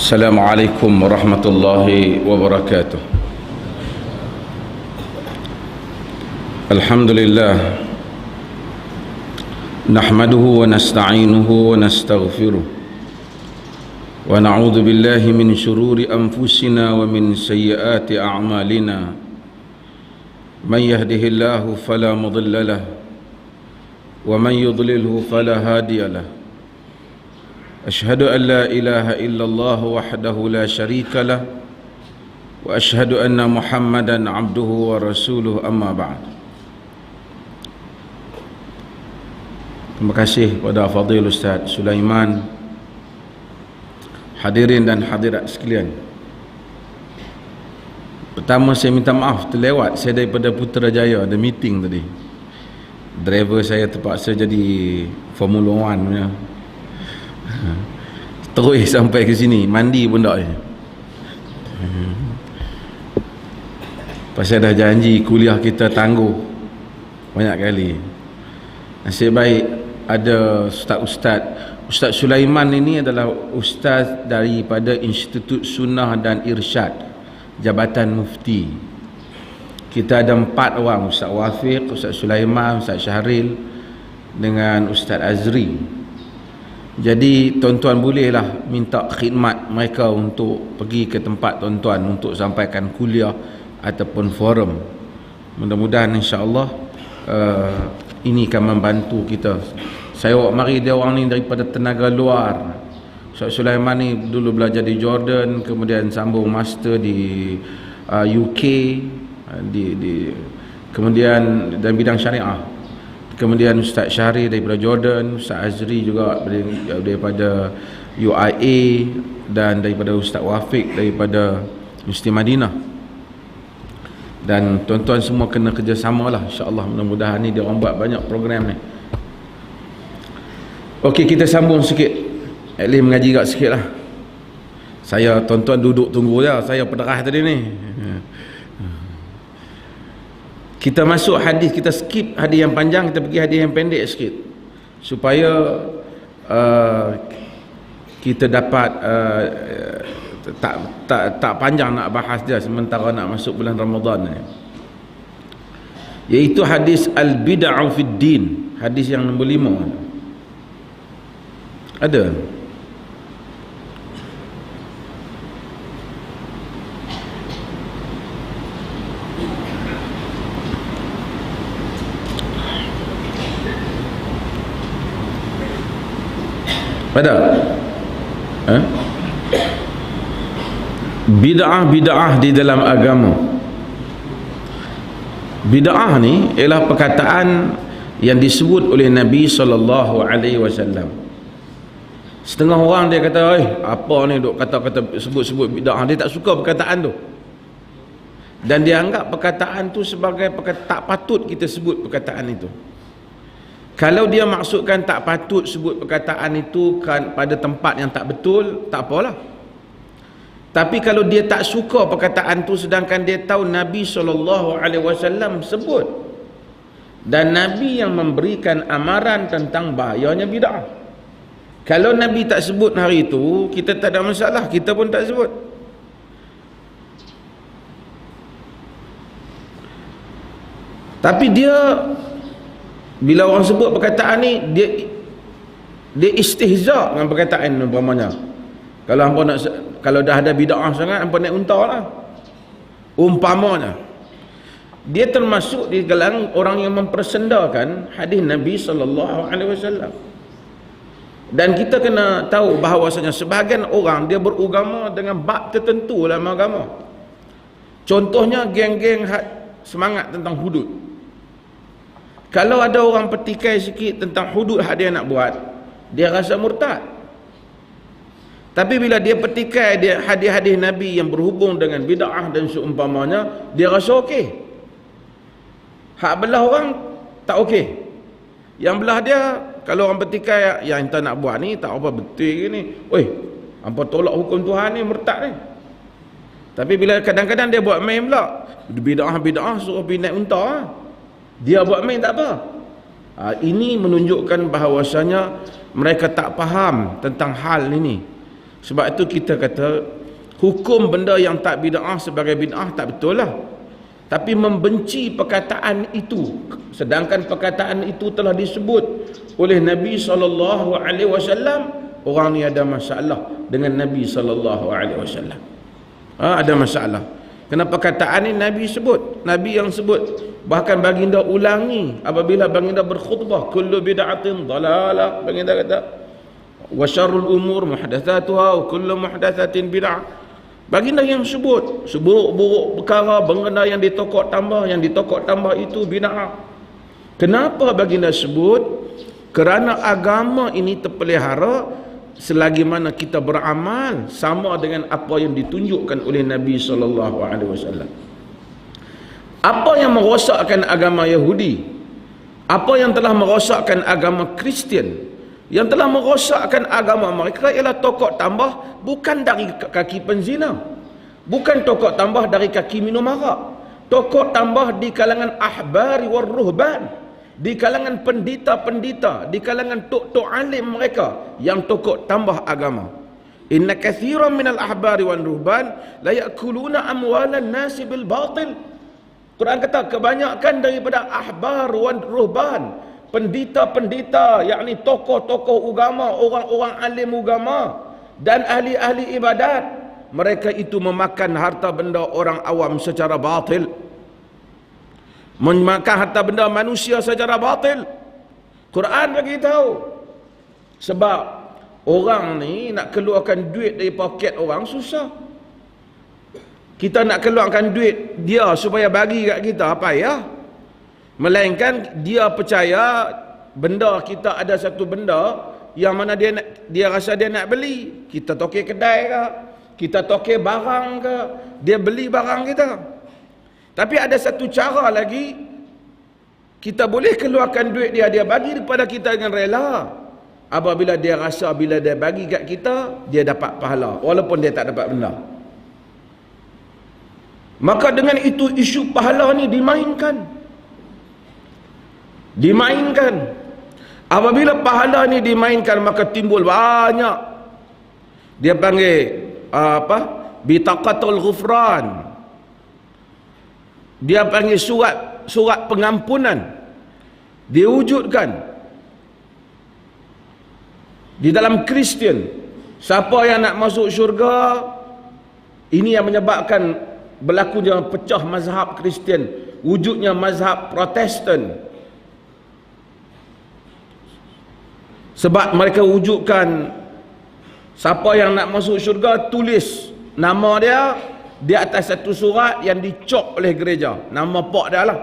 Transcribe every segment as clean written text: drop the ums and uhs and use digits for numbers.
Assalamualaikum warahmatullahi wabarakatuh. Alhamdulillah, nahmaduhu wa nasta'inuhu wa nastaghfiruh, wa na'udzu billahi min shururi anfusina wa min sayyiati a'malina. Man yahdihillahu fala mudilla lahu wa man yudlilhu fala hadiya lahu. أشهد أن لا إله إلا الله وحده لا شريك له وأشهد أن محمدا عبده ورسوله أما بعد. Terima kasih kepada Fadil Ustaz Sulaiman, hadirin dan hadirat sekalian. Pertama saya minta maaf terlewat saya daripada Putrajaya, ada meeting tadi. Driver saya terpaksa jadi Formula 1 punya. Terus sampai ke sini, mandi pun tak. Pasal dah janji kuliah kita tangguh banyak kali. Nasib baik ada Ustaz Sulaiman ini adalah ustaz daripada Institut Sunnah dan Irsyad Jabatan Mufti. Kita ada 4 orang, Ustaz Wafiq, Ustaz Sulaiman, Ustaz Syahril dengan Ustaz Azri. Jadi tuan-tuan bolehlah minta khidmat mereka untuk pergi ke tempat tuan-tuan untuk sampaikan kuliah ataupun forum. Mudah-mudahan insya-Allah ini akan membantu kita. Saya awak mari dia orang ni daripada tenaga luar. Ustaz Sulaiman ni dulu belajar di Jordan, kemudian sambung master di UK, kemudian dalam bidang syariah. Kemudian Ustaz Syahri daripada Jordan, Ustaz Azri juga daripada UIA, dan daripada Ustaz Wafiq daripada Universiti Madinah. Dan tuan-tuan semua kena kerjasama lah, insya-Allah. Mudah-mudahan ni dia orang buat banyak program ni. Okey, kita sambung sikit. At least mengaji kat sikit lah. Saya tuan-tuan duduk tunggu je, saya pederah tadi ni. Kita masuk hadis, kita skip hadis yang panjang, kita pergi hadis yang pendek sikit supaya kita dapat tak panjang nak bahas dia sementara nak masuk bulan Ramadan ni. Iaitu hadis al-bid'ah fid din, hadis yang nombor 5. Ada? Pada bid'ah di dalam agama. Bid'ah ni ialah perkataan yang disebut oleh Nabi SAW. Setengah orang dia kata, apa ni duk kata-kata sebut-sebut bid'ah. Dia tak suka perkataan tu, dan dia anggap perkataan tu sebagai perkataan tak patut kita sebut perkataan itu. Kalau dia maksudkan tak patut sebut perkataan itu kan pada tempat yang tak betul, tak apalah. Tapi kalau dia tak suka perkataan tu sedangkan dia tahu Nabi SAW sebut, dan Nabi yang memberikan amaran tentang bahayanya bid'ah. Kalau Nabi tak sebut hari itu, kita tak ada masalah, kita pun tak sebut. Tapi dia, bila orang sebut perkataan ni, dia istihza dengan perkataan umpamanya. Kalau dah ada bid'ah sangat, hampa naik unta lah. Umpamanya. Dia termasuk di kalangan orang yang mempersendakan hadis Nabi SAW. Dan kita kena tahu bahawasanya sebahagian orang dia beragama dengan bab tertentu dalam agama. Contohnya geng-geng semangat tentang hudud. Kalau ada orang petikai sikit tentang hudud hak dia nak buat, dia rasa murtad. Tapi bila dia petikai dia hadis-hadis Nabi yang berhubung dengan bid'ah dan seumpamanya, dia rasa okey. Hak belah orang tak okey. Yang belah dia, kalau orang petikai yang kita nak buat ni tak apa betul ni. Hampa tolak hukum Tuhan ni, murtad ni. Tapi bila kadang-kadang dia buat main pula, bid'ah suruh pergi naik unta, dia buat main tak apa. Ini menunjukkan bahawasanya mereka tak faham tentang hal ini. Sebab itu kita kata hukum benda yang tak bid'ah sebagai bid'ah tak betul lah. Tapi membenci perkataan itu, sedangkan perkataan itu telah disebut oleh Nabi SAW, orang ni ada masalah dengan Nabi SAW. Ada masalah. Kenapa perkataan ni Nabi sebut? Nabi yang sebut. Bahkan baginda ulangi apabila baginda berkhutbah, kullu bid'atin dalalah. Baginda kata, wa syarrul umur muhdatsatuha wa kullu muhdatsatin bid'ah. Baginda yang sebut seburuk-buruk perkara, benda yang ditokok tambah itu bid'ah. Kenapa baginda sebut? Kerana agama ini terpelihara selagi mana kita beramal sama dengan apa yang ditunjukkan oleh Nabi SAW. Apa yang merosakkan agama Yahudi, apa yang telah merosakkan agama Kristian, yang telah merosakkan agama mereka ialah tokok tambah bukan dari kaki penzina, bukan tokok tambah dari kaki minum arak, tokok tambah di kalangan ahbari war ruhban, di kalangan pendeta-pendeta, di kalangan tok-tok alim mereka yang tokok tambah agama. Inna kathiran minal ahbari wan ruhban la yakuluna amwalan nasi bil batil. Quran kata kebanyakan daripada ahbar wan ruhban, pendeta-pendeta, yakni tokoh-tokoh agama, orang-orang alim agama dan ahli-ahli ibadat, mereka itu memakan harta benda orang awam secara batil, memakan harta benda manusia secara batil. Quran bagi tahu. Sebab orang ni nak keluarkan duit dari poket orang susah. Kita nak keluarkan duit dia supaya bagi kat kita apa ya? Melainkan dia percaya benda kita ada satu benda yang mana dia rasa dia nak beli. Kita tokek kedai ke, kita tokek barang ke, dia beli barang kita. Tapi ada satu cara lagi, kita boleh keluarkan duit dia bagi kepada kita dengan rela. Apabila dia rasa bila dia bagi kat kita, dia dapat pahala walaupun dia tak dapat benda. Maka dengan itu isu pahala ni dimainkan. Apabila pahala ni dimainkan, maka timbul banyak, dia panggil bitaqatul ghufran, dia panggil surat pengampunan, diwujudkan di dalam Kristian. Siapa yang nak masuk syurga, ini yang menyebabkan berlakunya pecah mazhab Kristian, wujudnya mazhab Protestan. Sebab mereka wujudkan siapa yang nak masuk syurga tulis nama dia di atas satu surat yang dicop oleh gereja, nama pak dia lah,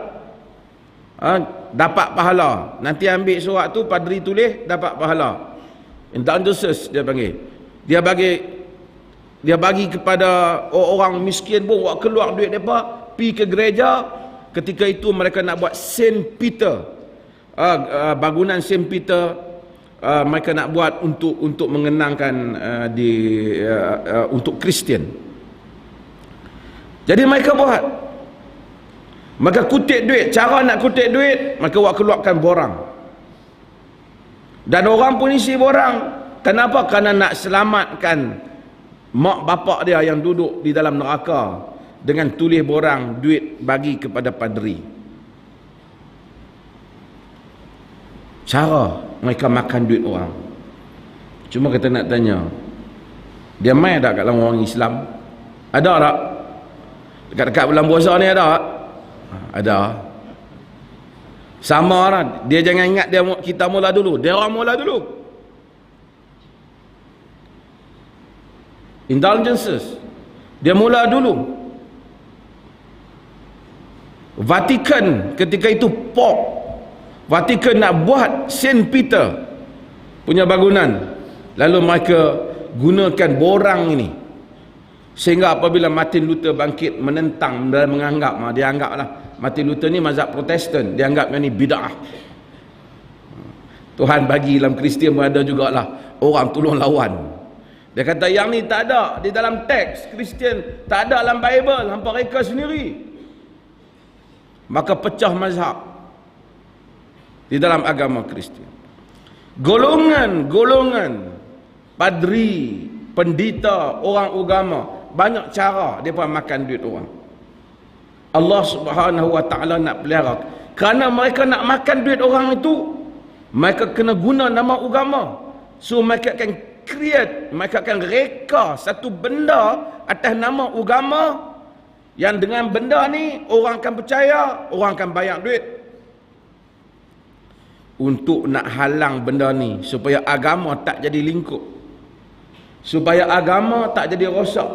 dapat pahala. Nanti ambil surat tu, padri tulis, dapat pahala. Indulgences dia panggil. Dia bagi kepada orang miskin pun, buat keluar duit mereka, pergi ke gereja. Ketika itu mereka nak buat Saint Peter, bangunan Saint Peter, mereka nak buat untuk mengenangkan untuk Kristian. Jadi mereka buat, maka kutip duit. Cara nak kutip duit, mereka buat keluarkan borang, dan orang pun isi borang. Kenapa? Kerana nak selamatkan mak bapak dia yang duduk di dalam neraka dengan tulis borang duit bagi kepada padri. Cara mereka makan duit orang. Cuma kita nak tanya, dia main tak kat dalam orang Islam? Ada tak? Dekat-dekat bulan puasa ni ada tak? Ada. Sama lah. Dia jangan ingat kita mula dulu, dia orang mula dulu. Indulgences, dia mula dulu. Vatikan ketika itu Pope Vatikan nak buat Saint Peter punya bangunan, lalu mereka gunakan borang ini, sehingga apabila Martin Luther bangkit menentang dan menganggap, dia anggaplah Martin Luther ni mazhab Protestan, dia anggap ini bid'ah. Tuhan bagi dalam Kristian pun ada jugalah orang tolong lawan. Dia kata yang ni tak ada di dalam teks Kristian, tak ada dalam Bible, hampa reka sendiri. Maka pecah mazhab di dalam agama Kristian. Golongan padri, pendeta, orang agama, banyak cara mereka makan duit orang. Allah Subhanahu wa taala nak pelihara. Kerana mereka nak makan duit orang itu, mereka kena guna nama agama. So mereka akan create, mereka akan reka satu benda atas nama agama, yang dengan benda ni orang akan percaya, orang akan bayar duit. Untuk nak halang benda ni supaya agama tak jadi lingkup, supaya agama tak jadi rosak,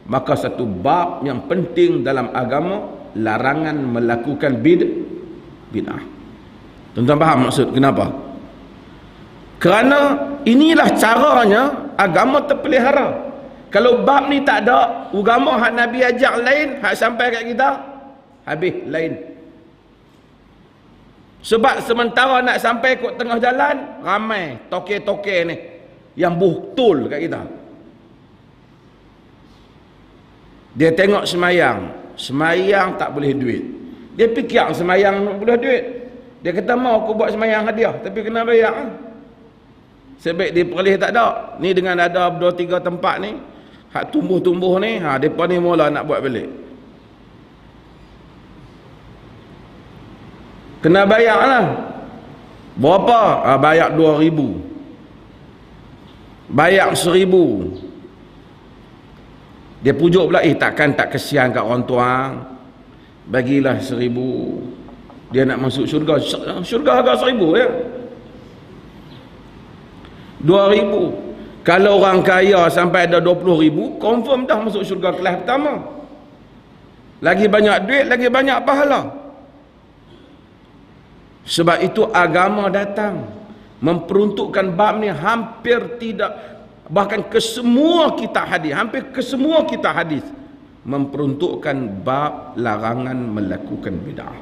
maka satu bab yang penting dalam agama, larangan melakukan bid'ah. Tuan-tuan faham maksud kenapa? Kerana inilah caranya agama terpelihara. Kalau bab ni tak ada, agama hak Nabi ajak lain, hak sampai kat kita habis lain. Sebab sementara nak sampai kot tengah jalan, ramai toke-toke ni yang buhtul kat kita. Dia tengok semayang tak boleh duit. Dia fikir semayang boleh duit. Dia kata mau aku buat semayang hadiah, tapi kena bayar. Sebab dia perlih tak ada. Ni dengan ada 2-3 tempat ni, hak tumbuh-tumbuh ni, depa ni mula nak buat balik. Kena bayar lah. Berapa? Bayar 2,000. Bayar 1,000. Dia pujuk pula, takkan tak kesian kat orang tuang, bagilah 1,000. Dia nak masuk syurga. Syurga harga 1,000 ya. 2,000. Kalau orang kaya sampai ada 20,000, confirm dah masuk syurga kelas pertama. Lagi banyak duit, lagi banyak pahala. Sebab itu agama datang memperuntukkan bab ni hampir tidak, bahkan ke semua kitab hadis, hampir ke semua kitab hadis memperuntukkan bab larangan melakukan bid'ah.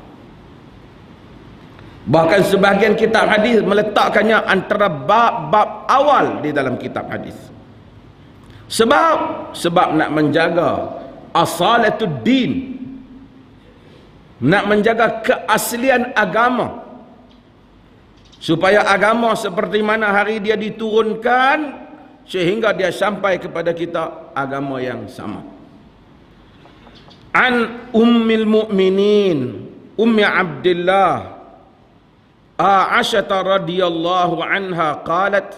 Bahkan sebahagian kitab hadis meletakkannya antara bab-bab awal di dalam kitab hadis. Sebab nak menjaga asalatud din, nak menjaga keaslian agama, supaya agama seperti mana hari dia diturunkan, sehingga dia sampai kepada kita agama yang sama. An ummil mu'minin Ummi Abdillah Aisyah radhiyallahu anha qalat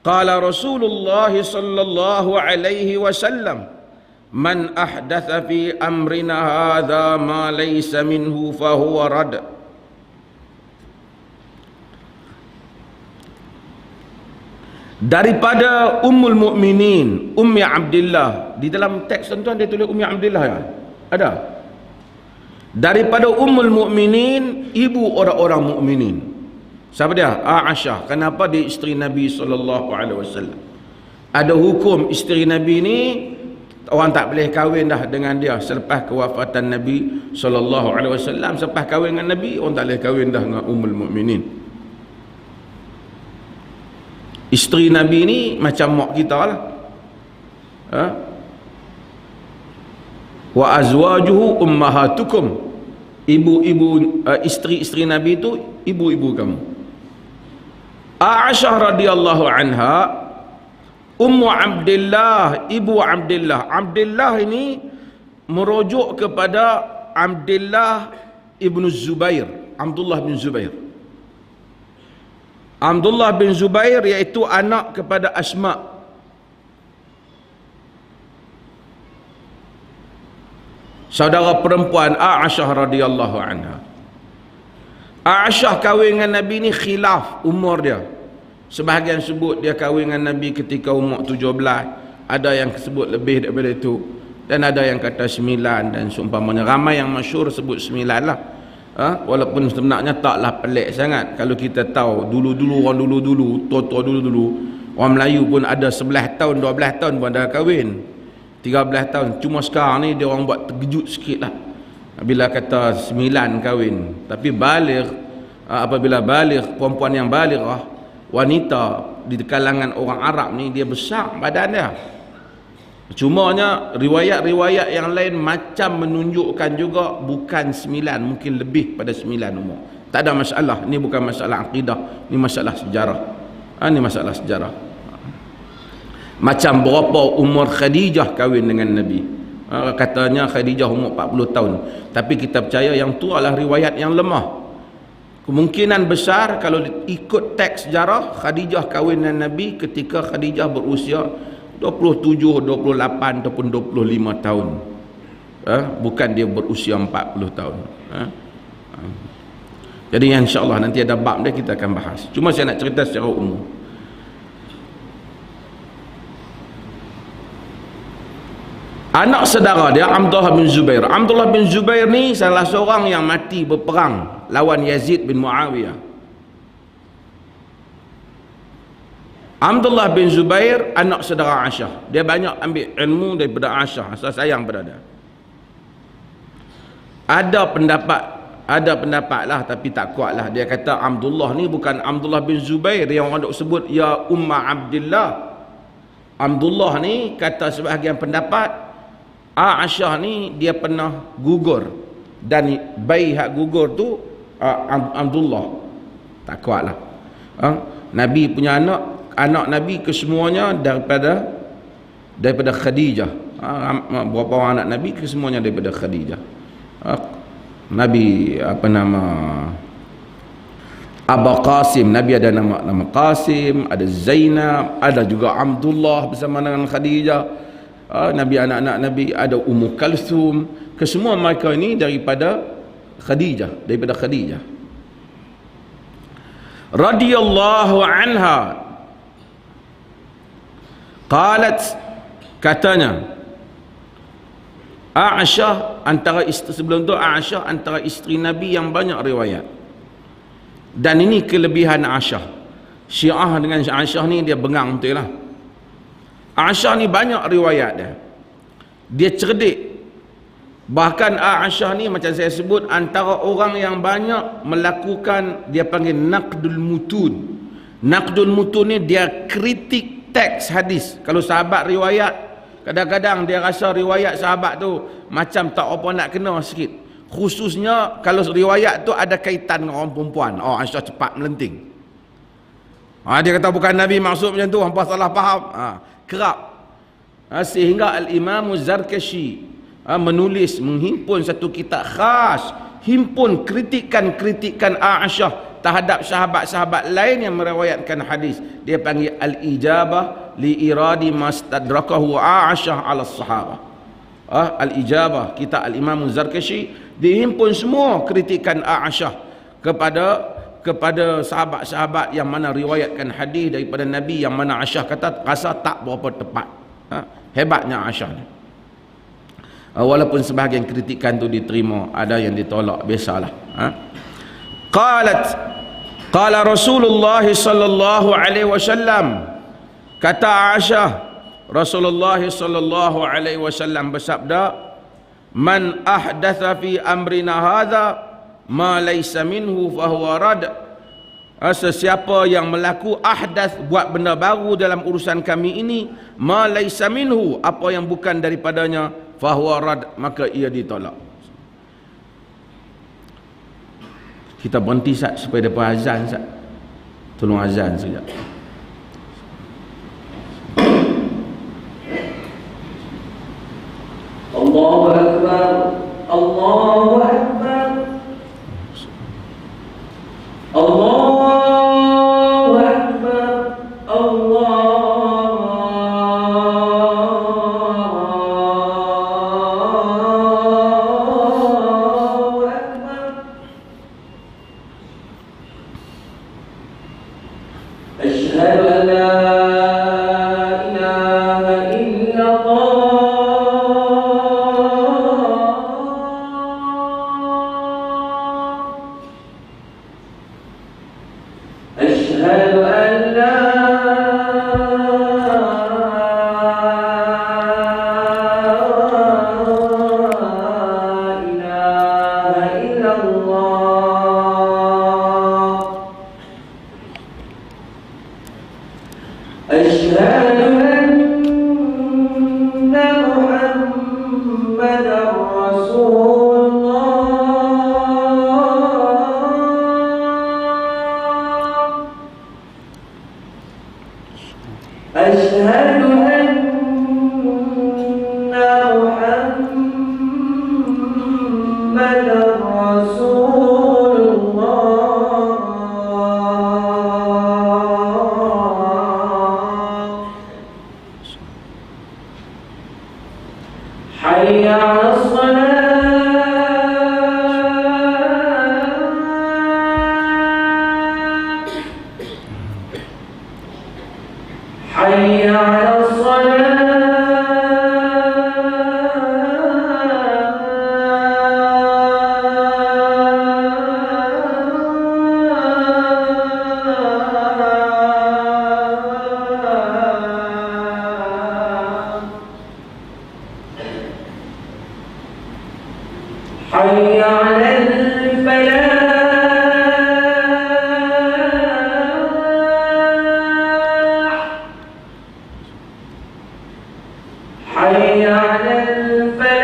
qala Rasulullah sallallahu alaihi wasallam man ahdatha fi amrina hadha ma laysa minhu fahuwa rad. Daripada Ummul Mukminin Ummi Abdillah, di dalam teks tuan-tuan dia tulis Ummi Abdillah ya? Ada. Daripada Ummul Mukminin, ibu orang-orang mukminin. Siapa dia? Aisyah. Kenapa dia isteri Nabi sallallahu alaihi wasallam? Ada hukum isteri Nabi ni orang tak boleh kahwin dah dengan dia selepas kewafatan Nabi sallallahu alaihi wasallam. Selepas kahwin dengan Nabi, orang tak boleh kahwin dah dengan Ummul Mukminin. Isteri Nabi ni macam mak kita lah. Wa azwajuhu ummahatukum. Ibu-ibu, isteri-isteri Nabi itu ibu-ibu kamu. Aisyah radhiyallahu anha, Ummu Abdillah, ibu Abdillah. Abdillah ini merujuk kepada Abdillah ibnu Zubair, Abdullah bin Zubair. Abdullah bin Zubair iaitu anak kepada Asma. Saudara perempuan Aisyah radhiyallahu anha. Aisyah kahwin dengan Nabi ni khilaf umur dia. Sebahagian sebut dia kahwin dengan Nabi ketika umur 17, ada yang sebut lebih daripada itu, dan ada yang kata 9 dan seumpamanya. Ramai yang masyhur sebut 9 lah. Walaupun sebenarnya taklah pelik sangat kalau kita tahu dulu-dulu orang dulu-dulu, tua-tua dulu-dulu, orang Melayu pun ada 11 tahun, 12 tahun pun dah kahwin, 13 tahun. Cuma sekarang ni dia orang buat terkejut sikit lah bila kata 9 kahwin. Tapi baligh, apabila baligh, perempuan yang balighah, wanita di kalangan orang Arab ni, dia besar badan dia. Cumanya riwayat-riwayat yang lain macam menunjukkan juga bukan 9, mungkin lebih pada 9 umur. Tak ada masalah. Ini bukan masalah akidah, ini masalah sejarah. Ini masalah sejarah. Macam berapa umur Khadijah kahwin dengan Nabi. Katanya Khadijah umur 40 tahun. Tapi kita percaya yang tu adalah riwayat yang lemah. Kemungkinan besar kalau ikut teks sejarah, Khadijah kahwin dengan Nabi ketika Khadijah berusia 27, 28 ataupun 25 tahun. Bukan dia berusia 40 tahun. Jadi insya-Allah nanti ada bab dia kita akan bahas. Cuma saya nak cerita secara umum. Anak saudara dia Abdullah bin Zubair. Abdullah bin Zubair ni salah seorang yang mati berperang lawan Yazid bin Muawiyah. Abdullah bin Zubair anak saudara Aisyah. Dia banyak ambil ilmu daripada Aisyah. Asal sayang pada dia. Ada pendapat lah tapi tak kuat lah. Dia kata Abdullah ni bukan Abdullah bin Zubair yang orang duk sebut ya Umma Abdillah. Abdullah ni kata sebahagian pendapat Aisyah ni dia pernah gugur dan bayi hak gugur tu Abdullah. Tak kuat lah. Nabi punya anak Nabi kesemuanya daripada Khadijah. Berapa orang anak Nabi kesemuanya daripada Khadijah. Nabi Abu Qasim, Nabi ada nama Qasim, ada Zainab, ada juga Abdullah bersama dengan Khadijah. Nabi anak-anak Nabi ada Ummu Kalsum. Kesemua mereka ini daripada Khadijah, radhiyallahu anha. Qalat, katanya Aisyah antara sebelum tu Aisyah antara isteri Nabi yang banyak riwayat. Dan ini kelebihan Aisyah. Syiah dengan Aisyah ni dia bengang betul lah. Aisyah ni banyak riwayat dia. Dia cerdik. Bahkan Aisyah ni macam saya sebut antara orang yang banyak melakukan dia panggil naqdul mutun. Naqdul mutun ni dia kritik teks hadis. Kalau sahabat riwayat, kadang-kadang dia rasa riwayat sahabat tu macam tak apa nak kena sikit. Khususnya kalau riwayat tu ada kaitan dengan orang perempuan. Aisyah cepat melenting. Dia kata bukan Nabi maksud macam tu, hampa salah faham. Kerap. Sehingga Al-Imam Zarkashi menulis, menghimpun satu kitab khas, himpun kritikan Aisyah terhadap sahabat-sahabat lain yang meriwayatkan hadis. Dia panggil Al-Ijabah li iradi mastadrakahu Aisyah ala sahabah. Al-Ijabah, kitab Al-Imam Zarkashi, dihimpun semua kritikan Aisyah kepada sahabat-sahabat yang mana riwayatkan hadis daripada Nabi yang mana Aisyah kata rasa tak berapa tepat. Hebatnya Aisyah ni. Walaupun sebahagian kritikan tu diterima, ada yang ditolak, biasalah. Qala Rasulullah sallallahu alaihi wasallam, kata Aisyah, Rasulullah sallallahu alaihi wasallam bersabda, man ahdatha fi amrina hadha ma laysa minhu fahuwa rad. Sesiapa yang melaku ahdath, buat benda baru dalam urusan kami ini, ma laysa minhu, apa yang bukan daripadanya, fahuwa rad, maka ia ditolak. Kita berhenti sat supaya depan azan sat. Tolong azan sekejap. Allahu Akbar, Allahu Akbar, Allahu Akbar, Allahu Akbar. رسول الله حي على الصلاة حي على الصلاة حي على الفلاح حي على الفلاح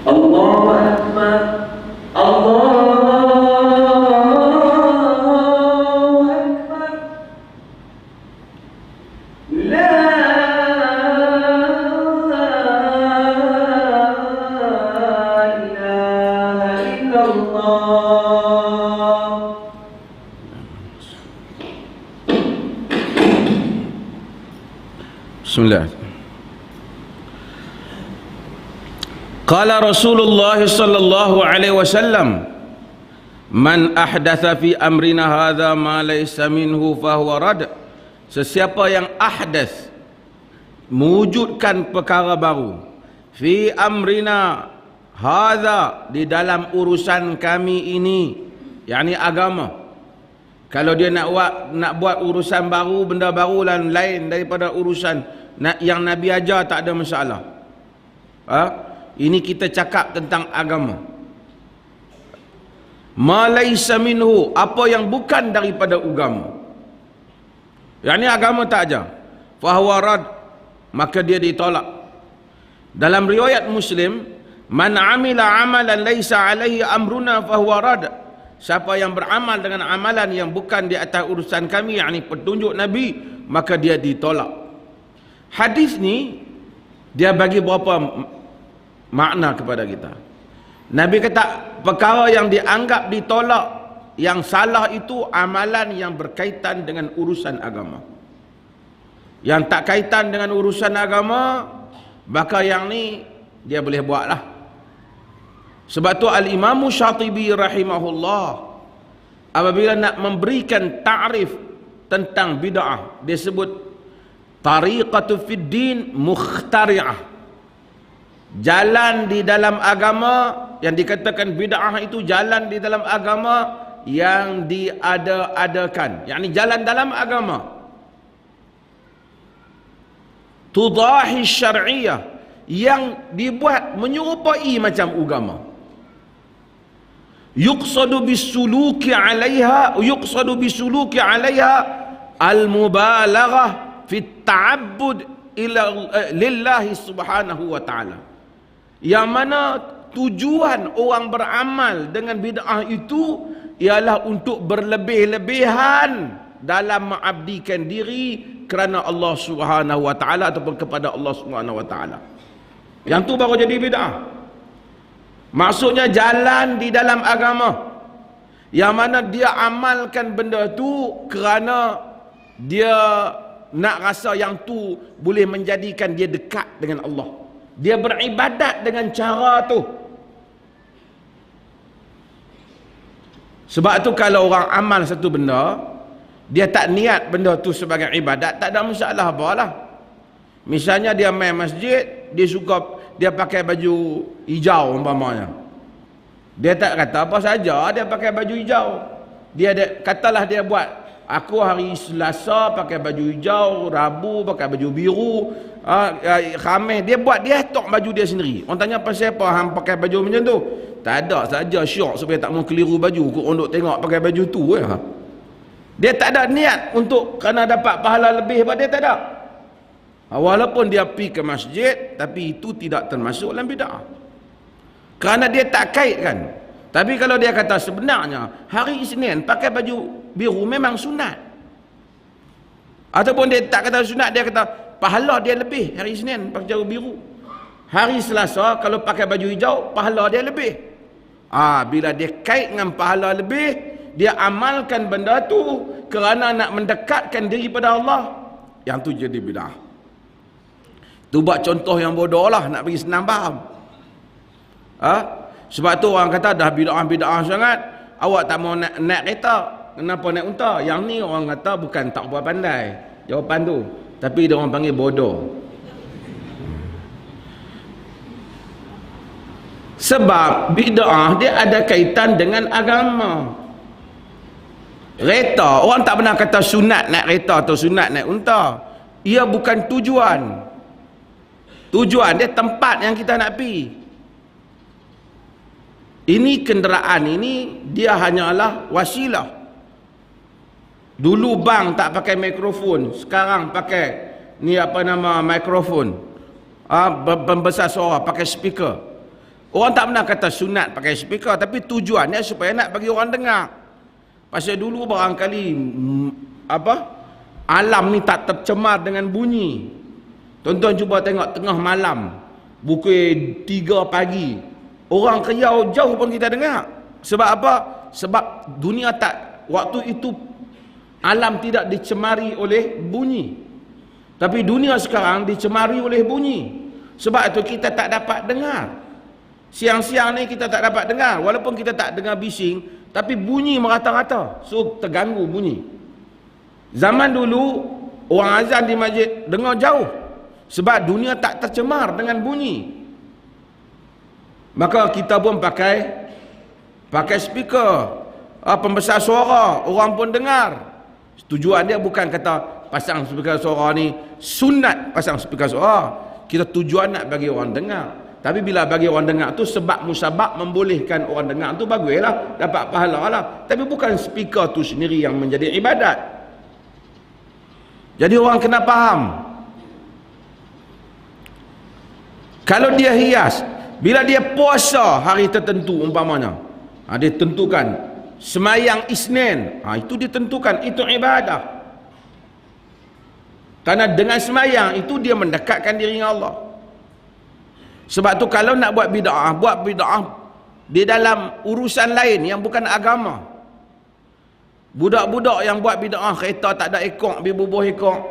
الله أكبر الله أكبر لا إله إلا الله Bismillah. Qala Rasulullah sallallahu alaihi wasallam, man ahdatha fi amrina hadha ma laysa minhu fahuwa rad. Sesiapa yang ahdath, mewujudkan perkara baru, fi amrina hadha, di dalam urusan kami ini, yakni agama. Kalau dia nak buat urusan baru, benda baru lain daripada urusan yang Nabi ajar, tak ada masalah. Ini kita cakap tentang agama. Ma laysa minhu, apa yang bukan daripada agama. Yang ni agama tak ajar. Fahuwa rad, maka dia ditolak. Dalam riwayat Muslim, man amila amalan laysa alaihi amruna fahuwa rad. Siapa yang beramal dengan amalan yang bukan di atas urusan kami, yakni petunjuk Nabi, maka dia ditolak. Hadis ni dia bagi berapa makna kepada kita. Nabi kata perkara yang dianggap ditolak, yang salah itu amalan yang berkaitan dengan urusan agama. Yang tak kaitan dengan urusan agama, maka yang ni dia boleh buatlah. Sebab tu Al-Imam Syatibi rahimahullah, apabila nak memberikan ta'rif tentang bid'ah, dia sebut tariqatu fid din mukhtari'ah, jalan di dalam agama. Yang dikatakan bid'ah itu jalan di dalam agama yang diada-adakan, yakni jalan dalam agama, tudahi syar'iyah, yang dibuat menyerupai macam agama. Yuqsadu bisuluki 'alaiha al-mubalaghah fi at-ta'abbud ila lillahi subhanahu wa ta'ala. Yang mana tujuan orang beramal dengan bid'ah itu ialah untuk berlebih-lebihan dalam mengabdikan diri kerana Allah Subhanahu wa taala ataupun kepada Allah Subhanahu wa taala. Yang tu baru jadi bid'ah. Maksudnya jalan di dalam agama yang mana dia amalkan benda tu kerana dia nak rasa yang tu boleh menjadikan dia dekat dengan Allah. Dia beribadat dengan cara tu. Sebab tu kalau orang amal satu benda, dia tak niat benda tu sebagai ibadat, tak ada masalah apalah. Misalnya dia main masjid, dia pakai baju hijau umpamanya. Dia tak kata apa saja, dia pakai baju hijau. Katalah dia buat, aku hari Selasa pakai baju hijau, Rabu pakai baju biru, Khamis dia buat, dia tok baju dia sendiri. Orang tanya pasal apa hang pakai baju macam tu? Tak ada, saja syok supaya tak mau keliru baju, kau untuk tengok pakai baju tu ya. Dia tak ada niat untuk kerana dapat pahala lebih, dia tak ada. Walaupun dia pergi ke masjid, tapi itu tidak termasuk dalam bid'ah. Kerana dia tak kaitkan. Tapi kalau dia kata sebenarnya hari Isnin pakai baju biru memang sunat, ataupun dia tak kata sunat, dia kata pahala dia lebih hari Isnin pakai baju biru, hari Selasa kalau pakai baju hijau pahala dia lebih. Bila dia kait dengan pahala lebih, dia amalkan benda tu kerana nak mendekatkan diri pada Allah, yang tu jadi bid'ah. Tu buat contoh yang bodoh lah, nak bagi senang faham. Sebab tu orang kata dah bid'ah sangat, awak tak mau naik kereta, kenapa naik unta? Yang ni orang kata bukan tak buat pandai jawapan tu, tapi dia orang panggil bodoh. Sebab bid'ah dia ada kaitan dengan agama. Kereta, orang tak pernah kata sunat naik kereta atau sunat naik unta. Ia bukan tujuan. Tujuan dia tempat yang kita nak pergi. Ini kenderaan ini dia hanyalah wasilah. Dulu bang tak pakai mikrofon, sekarang pakai ni apa nama mikrofon. Pembesar suara pakai speaker. Orang tak pernah kata sunat pakai speaker, tapi tujuannya supaya nak bagi orang dengar. Pasal dulu barangkali alam ni tak tercemar dengan bunyi. Tuan-tuan cuba tengok tengah malam, pukul 3 pagi, orang kriau jauh pun kita dengar. Sebab apa? Sebab dunia tak, waktu itu alam tidak dicemari oleh bunyi. Tapi dunia sekarang dicemari oleh bunyi. Sebab itu kita tak dapat dengar. Siang-siang ni kita tak dapat dengar. Walaupun kita tak dengar bising, tapi bunyi merata-rata. So terganggu bunyi. Zaman dulu orang azan di masjid dengar jauh. Sebab dunia tak tercemar dengan bunyi. Maka kita pun pakai speaker, pembesar suara, orang pun dengar. Tujuan dia bukan kata pasang speaker suara ni sunat pasang speaker suara. Kita tujuan nak bagi orang dengar. Tapi bila bagi orang dengar tu sebab musabab membolehkan orang dengar tu, baguslah, dapat pahala lah. Tapi bukan speaker tu sendiri yang menjadi ibadat. Jadi orang kena faham. Kalau dia hias, bila dia puasa hari tertentu umpamanya, dia tentukan semayang Isnin, itu ditentukan, itu ibadah. Karena dengan semayang itu dia mendekatkan diri dengan Allah. Sebab tu kalau nak buat bid'ah di dalam urusan lain yang bukan agama. Budak-budak yang buat bid'ah, kereta tak ada ekor, berbubuh ekor,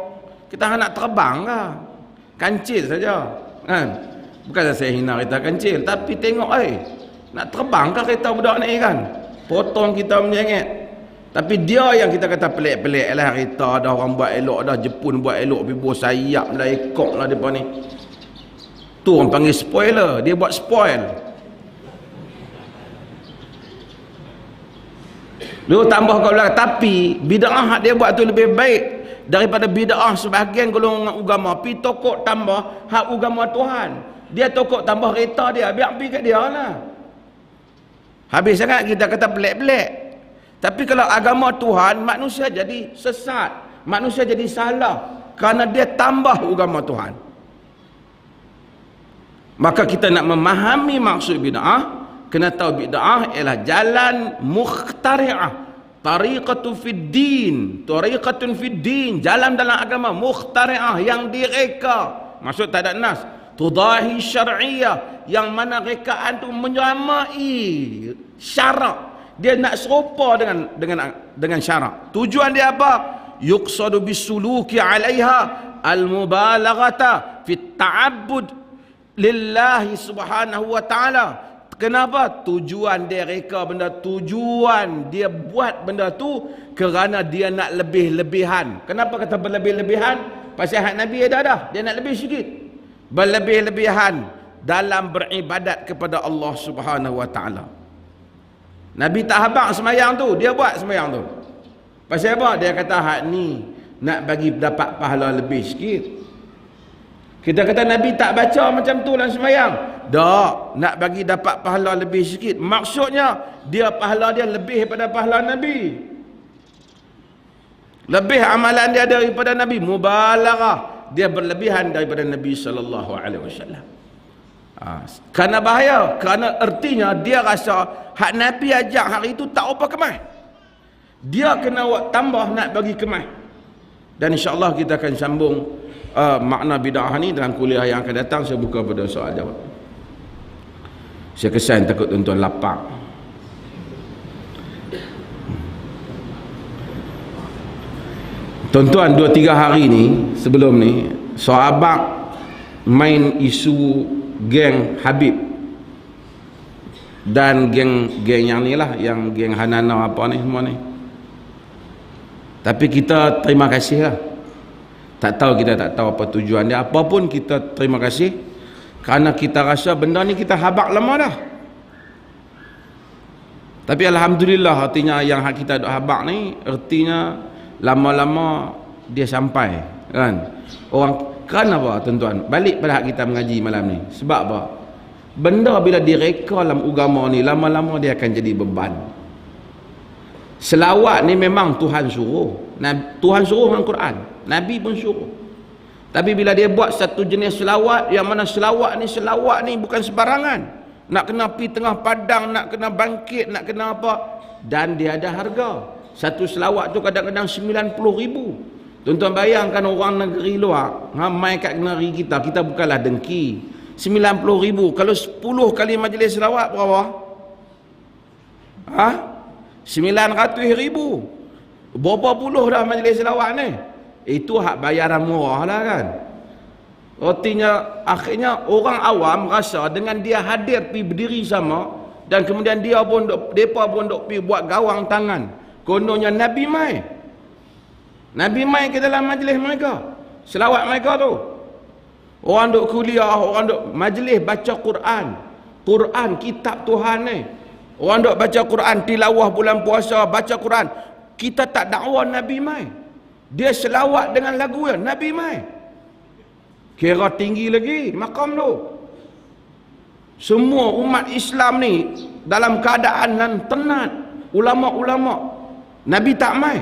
kita nak terbang ke? Kancil saja, kan? Bukan saya hina kereta kancil, tapi tengok nak terbang ke kereta budak ni kan? Potong kita menyengit. Tapi dia yang kita kata pelik-pelik lah, kereta dah orang buat elok dah, Jepun buat elok, berbubuh sayap lah, ekor lah depan ni. Tu orang panggil spoiler, dia buat spoil. Dia tambah kat belakang. Tapi bid'ah dia buat tu lebih baik daripada bid'ah sebahagian golongan agama. Pi tokok tambah hak agama Tuhan. Dia tokok tambah kereta dia, biar pergi kat dia lah. Habis sangat kita kata pelik-pelik. Tapi kalau agama Tuhan, manusia jadi sesat, manusia jadi salah kerana dia tambah agama Tuhan. Maka kita nak memahami maksud bid'ah, kena tahu bid'ah ialah jalan mukhtari'ah, tariqatu fid din, tariqatun fid din, jalan dalam agama mukhtari'ah yang direka. Maksud tak ada nas, tudahi syar'iyah, yang mana rekaan tu menyamai syarak. Dia nak serupa dengan syarak. Tujuan dia apa? Yuqsadu bisuluki 'alaiha al-mubalaghata fit ta'abbud lillahi subhanahu wa ta'ala. Kenapa? Tujuan dia reka benda, tujuan dia buat benda tu kerana dia nak lebih-lebihan. Kenapa kata berlebih-lebihan? Pasal hak Nabi ada dah, dia nak lebih sikit. Berlebih-lebihan dalam beribadat kepada Allah subhanahu wa ta'ala. Nabi tak habaq semayang tu, dia buat semayang tu. Pasal apa? Dia kata hak ni nak bagi dapat pahala lebih sikit. Kita kata Nabi tak baca macam tu dalam semayang. Tak, nak bagi dapat pahala lebih sikit. Maksudnya, dia pahala dia lebih daripada pahala Nabi. Lebih amalan dia daripada Nabi. Mubalaghah. Dia berlebihan daripada Nabi SAW. Kerana bahaya, kerana ertinya dia rasa hak Nabi ajak hari itu tak apa kemas. Dia kena buat tambah nak bagi kemas. Dan insya-Allah kita akan sambung makna bid'ah ni dalam kuliah yang akan datang. Saya buka pada soal jawab. Saya kesan takut tuan-tuan lapar. Tuan-tuan 2-3 hari ni sebelum ni sahabat main isu geng Habib dan geng yang ni lah, yang geng Hanana apa ni semua ni. Tapi kita terima kasih lah. Kita tak tahu apa tujuan dia. Apapun kita terima kasih, kerana kita rasa benda ni kita habaq lama dah. Tapi alhamdulillah, artinya yang kita duk habaq ni artinya lama-lama dia sampai, kan? Orang, kerana apa tuan-tuan? Balik pada hak kita mengaji malam ni. Sebab apa? Benda bila direka dalam agama ni, lama-lama dia akan jadi beban. Selawat ni memang Tuhan suruh. Tuhan suruh dengan Quran. Nabi pun suruh. Tapi bila dia buat satu jenis selawat, yang mana selawat ni bukan sebarangan. Nak kena pergi tengah padang, nak kena bangkit, nak kena apa. Dan dia ada harga. Satu selawat tu kadang-kadang 90,000. Tuan-tuan bayangkan orang negeri luar, mai kat negeri kita bukanlah dengki. 90,000. Kalau 10 kali majlis selawat berapa? 900,000. Berapa puluh dah majlis selawat ni? Itu hak bayaran murah lah, kan? Artinya akhirnya orang awam rasa dengan dia hadir pergi berdiri sama, dan kemudian mereka pun duk pergi buat gawang tangan, kononnya Nabi mai ke dalam majlis mereka, selawat mereka tu. Orang duk kuliah, orang duk majlis baca Quran kitab Tuhan ni. Orang duk baca Quran, tilawah bulan puasa, baca Quran. Kita tak dakwa Nabi mai. Dia selawat dengan lagu ya, Nabi mai. Kira tinggi lagi makam tu. Semua umat Islam ni dalam keadaan nan tenat. Ulama-ulama, Nabi tak mai.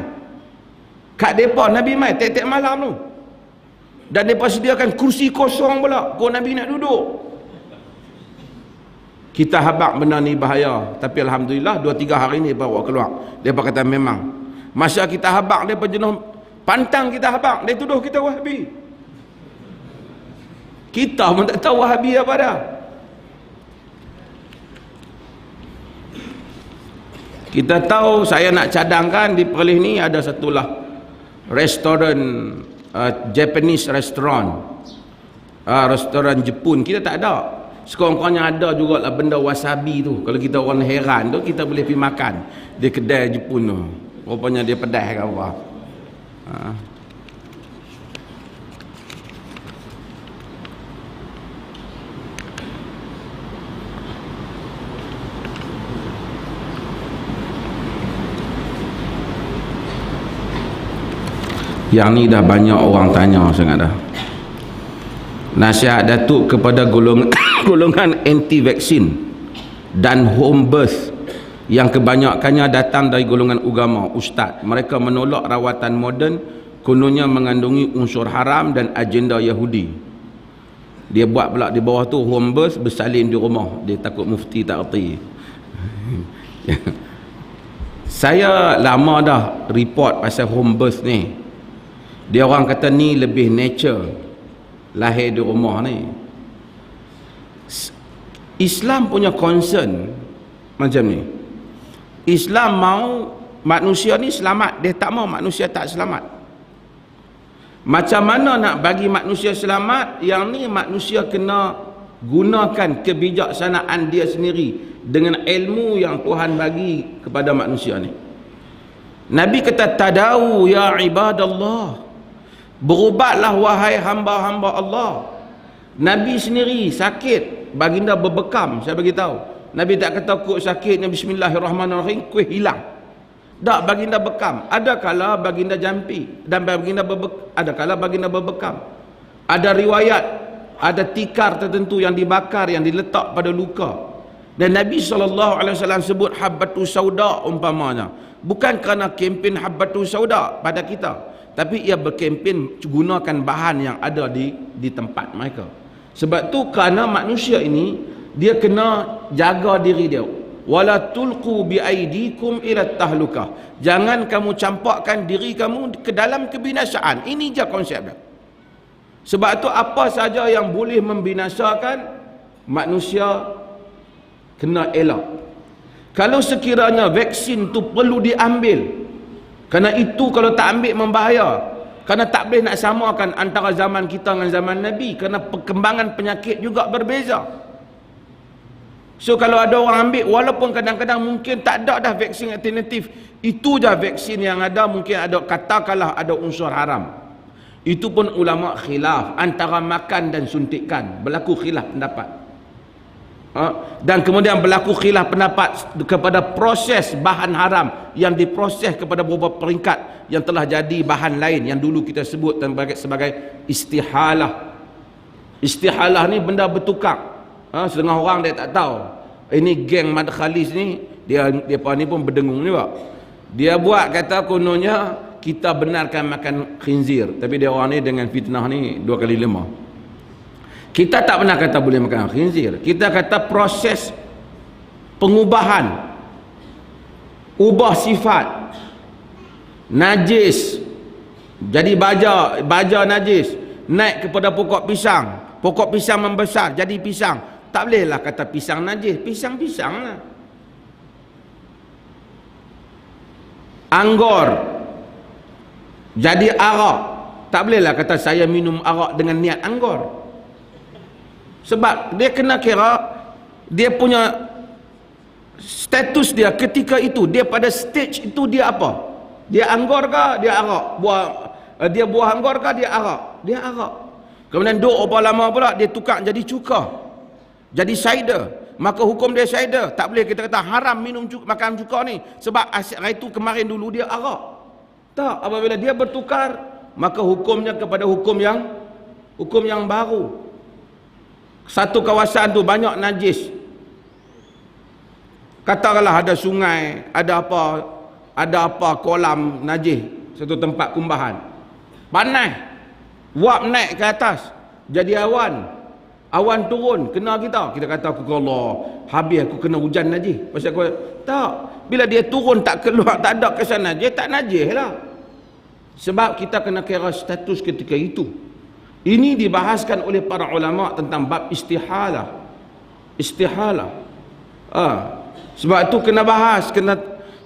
Kat depa Nabi mai tiap-tiap malam tu. Dan depa sediakan kursi kosong pula, kau Nabi nak duduk. Kita habaq benda ni bahaya. Tapi alhamdulillah 2-3 hari ni bawa keluar. Depa kata memang. Masa kita habaq, depa jenuh pantang kita habaq, dia tuduh kita Wahabi. Kita pun tak tahu Wahabi apa dah. Kita tahu, saya nak cadangkan di Perlis ni ada satulah restoran, Japanese restaurant, restoran Jepun. Kita tak ada. Sekurang-kurangnya ada juga lah benda wasabi tu. Kalau kita orang heran tu, kita boleh pergi makan di kedai Jepun tu. Rupanya dia pedas ke apa. Yang ni dah banyak orang tanya sangat dah. Nasihat Datuk kepada golongan anti vaksin dan home birth yang kebanyakannya datang dari golongan agama. Ustaz, mereka menolak rawatan moden, kononnya mengandungi unsur haram dan agenda Yahudi. Dia buat pula di bawah tu home birth, bersalin di rumah. Dia takut mufti tak erti. Saya lama dah report pasal home birth ni. Dia orang kata ni lebih nature, lahir di rumah ni. Islam punya concern macam ni. Islam mau manusia ni selamat, dia tak mau manusia tak selamat. Macam mana nak bagi manusia selamat? Yang ni manusia kena gunakan kebijaksanaan dia sendiri dengan ilmu yang Tuhan bagi kepada manusia ni. Nabi kata, tadawu ya ibadallah, berubatlah wahai hamba-hamba Allah. Nabi sendiri sakit, baginda berbekam. Saya bagi tahu, Nabi tak kata kok sakitnya bismillahirrahmanirrahim kuih hilang. Tak, baginda bekam. Ada kala baginda jampi dan ada kala baginda berbekam. Ada riwayat, ada tikar tertentu yang dibakar, yang diletak pada luka. Dan Nabi SAW sebut habbatu sauda umpamanya. Bukan kerana kempen habbatu sauda pada kita, tapi ia berkempen gunakan bahan yang ada di tempat mereka. Sebab tu kerana manusia ini dia kena jaga diri dia. Wala tulqu biaidikum ila tahlukah. Jangan kamu campakkan diri kamu ke dalam kebinasaan. Ini je konsep dia. Sebab tu apa saja yang boleh membinasakan manusia kena elak. Kalau sekiranya vaksin tu perlu diambil, kerana itu kalau tak ambil membahaya. Kerana tak boleh nak samakan antara zaman kita dengan zaman Nabi, kerana perkembangan penyakit juga berbeza. So kalau ada orang ambil, walaupun kadang-kadang mungkin tak ada dah vaksin alternatif, itu dah vaksin yang ada, mungkin ada, katakanlah ada unsur haram. Itu pun ulama khilaf antara makan dan suntikan, berlaku khilaf pendapat. Dan kemudian berlaku khilaf pendapat kepada proses bahan haram yang diproses kepada beberapa peringkat yang telah jadi bahan lain yang dulu kita sebut sebagai istihalah. Istihalah ni benda bertukar. Setengah orang dia tak tahu. Ini geng Madkhalis ni, dia ni pun berdengung ni, Pak. Dia buat kata kononnya kita benarkan makan khinzir, tapi dia orang ni dengan fitnah ni 2 kali 5. Kita tak pernah kata boleh makan khinzir. Kita kata proses pengubahan, ubah sifat, najis jadi baja najis, naik kepada pokok pisang membesar jadi pisang. Tak bolehlah kata pisang najis, pisang-pisang lah. Anggur jadi arak, tak bolehlah kata saya minum arak dengan niat anggur. Sebab dia kena kira dia punya status dia ketika itu, dia pada stage itu dia apa? Dia anggur ke dia arak? Dia buah anggur ke dia arak? Dia arak. Kemudian duk berapa lama pula dia tukar jadi cuka, jadi cider. Maka hukum dia cider. Tak boleh kita kata haram minum makan cuka ni, sebab hari itu kemarin dulu dia arak. Tak, apabila dia bertukar, maka hukumnya kepada hukum yang baru. Satu kawasan tu banyak najis, katakanlah ada sungai, ada apa kolam najis, satu tempat kumbahan, panas, wap naik ke atas, jadi awan turun kena kita kata aku Allah, habis aku kena hujan najis. Pasal aku tak, bila dia turun tak keluar, tak ada kesan najis, tak najis lah. Sebab kita kena kira status ketika itu. Ini dibahaskan oleh para ulama tentang bab istihalah. Sebab itu kena bahas,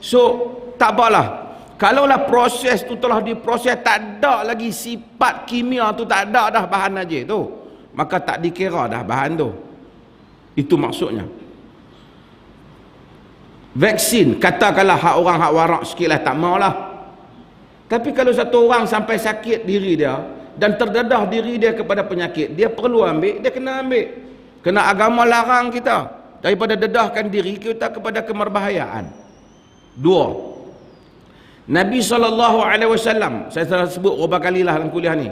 so tak apalah. Kalaulah proses tu telah diproses, tak ada lagi sifat kimia tu, tak ada dah bahan najis tu, maka tak dikira dah bahan tu. Itu maksudnya. Vaksin, katakanlah orang hak warak sikit lah, tak maulah. Tapi kalau satu orang sampai sakit diri dia dan terdedah diri dia kepada penyakit, dia perlu ambil, dia kena ambil. Kena agama larang kita daripada dedahkan diri kita kepada kemerbahayaan. 2. Nabi SAW, saya telah sebut beberapa kali lah dalam kuliah ni,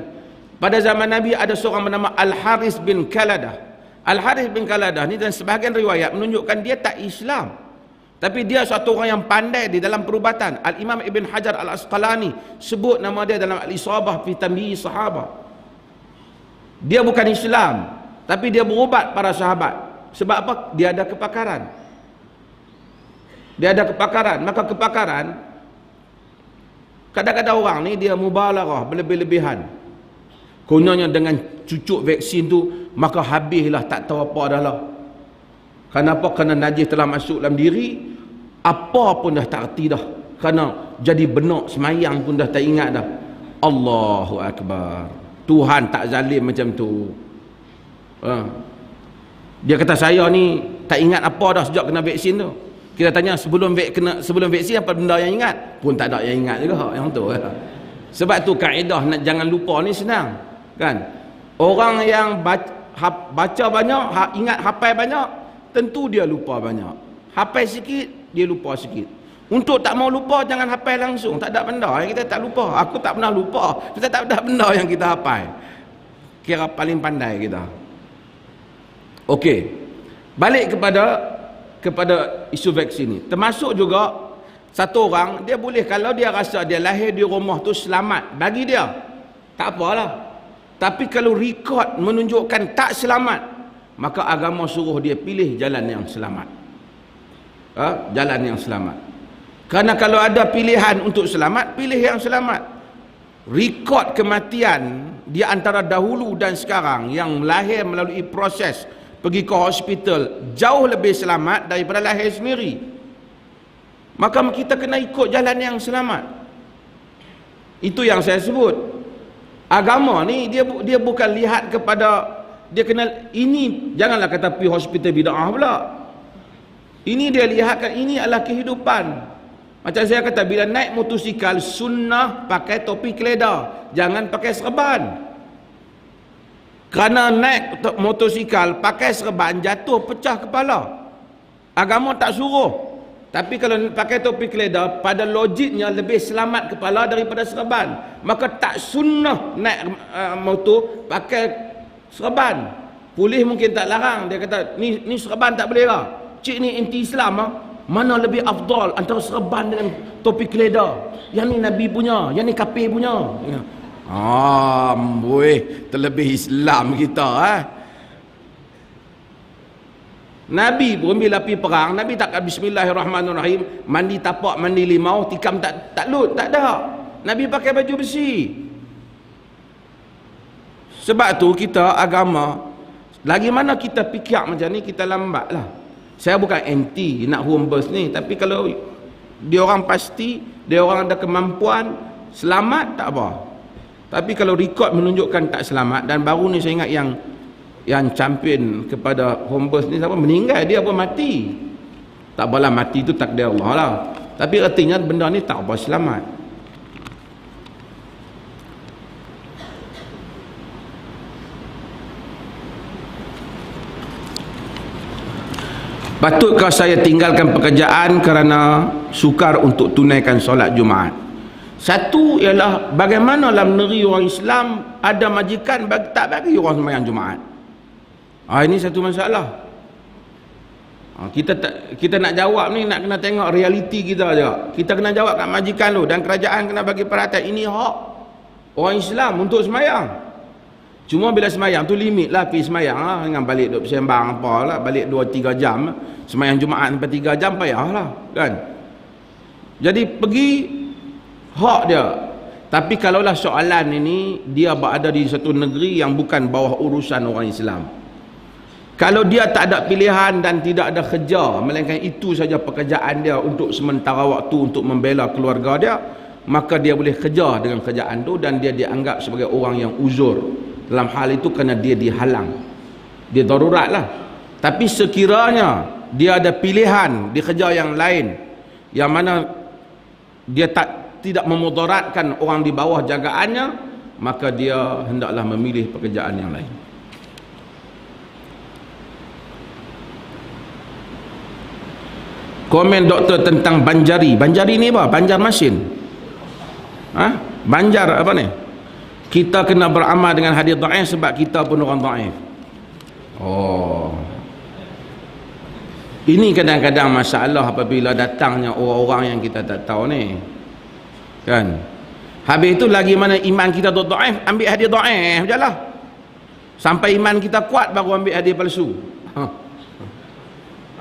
pada zaman Nabi ada seorang bernama Al-Harith bin Qaladah. Al-Harith bin Qaladah ni, dan sebahagian riwayat menunjukkan dia tak Islam, tapi dia satu orang yang pandai di dalam perubatan. Al-Imam Ibn Hajar Al-Asqalani sebut nama dia dalam Al-Isabah fi Tamyiz Sahabah. Dia bukan Islam, tapi dia berubat para sahabat. Sebab apa? Dia ada kepakaran. Maka kepakaran, kadang-kadang orang ni dia mubalaghah, berlebih-lebihan. Kononnya dengan cucuk vaksin tu, maka habislah, tak tahu apa dah lah. Kenapa? Kerana najis telah masuk dalam diri, apa pun dah tak erti dah. Kerana jadi benak semayang pun dah tak ingat dah. Allahu Akbar. Tuhan tak zalim macam tu. Dia kata saya ni tak ingat apa dah sejak kena vaksin tu. Kita tanya sebelum vaksin apa benda yang ingat? Pun tak ada yang ingat juga yang tu. Sebab tu kaedah nak jangan lupa ni senang, kan? Orang yang baca banyak, ingat hafal banyak, tentu dia lupa banyak. Hafal sikit, dia lupa sikit. Untuk tak mau lupa, jangan hafal langsung. Tak ada benda yang kita tak lupa. Aku tak pernah lupa. Kita tak ada benda yang kita hafal. Kira paling pandai kita. Okey. Balik kepada isu vaksin ni. Termasuk juga satu orang, dia boleh, kalau dia rasa dia lahir di rumah tu selamat, bagi dia tak apalah. Tapi kalau rekod menunjukkan tak selamat, maka agama suruh dia pilih jalan yang selamat. Jalan yang selamat. Kerana kalau ada pilihan untuk selamat, pilih yang selamat. Rekod kematian di antara dahulu dan sekarang yang lahir melalui proses pergi ke hospital jauh lebih selamat daripada lahir sendiri. Maka kita kena ikut jalan yang selamat. Itu yang saya sebut. Agama ni dia bukan lihat kepada, dia kena ini, janganlah kata pergi hospital bid'ah pula. Ini dia lihatkan ini adalah kehidupan. Macam saya kata, bila naik motosikal sunnah pakai topi keledar, jangan pakai serban. Kerana naik motosikal pakai serban jatuh pecah kepala. Agama tak suruh. Tapi kalau pakai topi keledar, pada logiknya lebih selamat kepala daripada serban. Maka tak sunnah naik motor pakai serban. Polis mungkin tak larang, dia kata ni serban tak boleh lah. Cik ni anti-Islam lah. Mana lebih afdal antara serban dengan topi keledar? Yang ni Nabi punya, yang ni kafir punya. Amboi, terlebih Islam kita Nabi pun bila pergi perang, Nabi tak bismillahirrahmanirrahim, mandi tapak, mandi limau, tikam tak lut, tak ada. Nabi pakai baju besi. Sebab tu kita agama, lagi mana kita fikir macam ni, kita lambat lah. Saya bukan anti nak home birth ni, tapi kalau dia orang pasti, dia orang ada kemampuan, selamat tak apa. Tapi kalau rekod menunjukkan tak selamat, dan baru ni saya ingat yang champion kepada home birth ni siapa, meninggal dia pun mati. Tak apalah, mati tu takdir Allah lah. Tapi artinya benda ni tak apa selamat. Batutkah saya tinggalkan pekerjaan kerana sukar untuk tunaikan solat Jumaat? Satu ialah bagaimana dalam negeri orang Islam ada majikan tak bagi orang sembahyang Jumaat. Ini satu masalah. Kita nak jawab ni, nak kena tengok realiti kita je. Kita kena jawab kat majikan tu, dan kerajaan kena bagi perhatian. Ini hak orang Islam untuk sembahyang. Cuma bila sembahyang tu limit lah, pergi sembahyang lah, dengan balik duduk bersembang apa lah, balik 2-3 jam. Sembahyang Jumaat sampai 3 jam payah lah kan. Jadi pergi hak dia. Tapi kalaulah soalan ini dia berada di satu negeri yang bukan bawah urusan orang Islam, kalau dia tak ada pilihan dan tidak ada kerja, melainkan itu saja pekerjaan dia untuk sementara waktu untuk membela keluarga dia, maka dia boleh kerja dengan kerjaan tu, dan dia dianggap sebagai orang yang uzur dalam hal itu kerana dia dihalang, dia darurat lah. Tapi sekiranya dia ada pilihan di kerja yang lain, yang mana dia tidak memudaratkan orang di bawah jagaannya, maka dia hendaklah memilih pekerjaan yang lain. Komen doktor tentang Banjari. Banjari ni apa? Banjarmasin. Banjar apa ni? Kita kena beramal dengan hadis dhaif sebab kita pun orang dhaif. Ini kadang-kadang masalah apabila datangnya orang-orang yang kita tak tahu ni. Kan? Habis itu lagi mana iman kita tu dhaif, ambil hadis dhaif je lah. Sampai iman kita kuat baru ambil hadis palsu.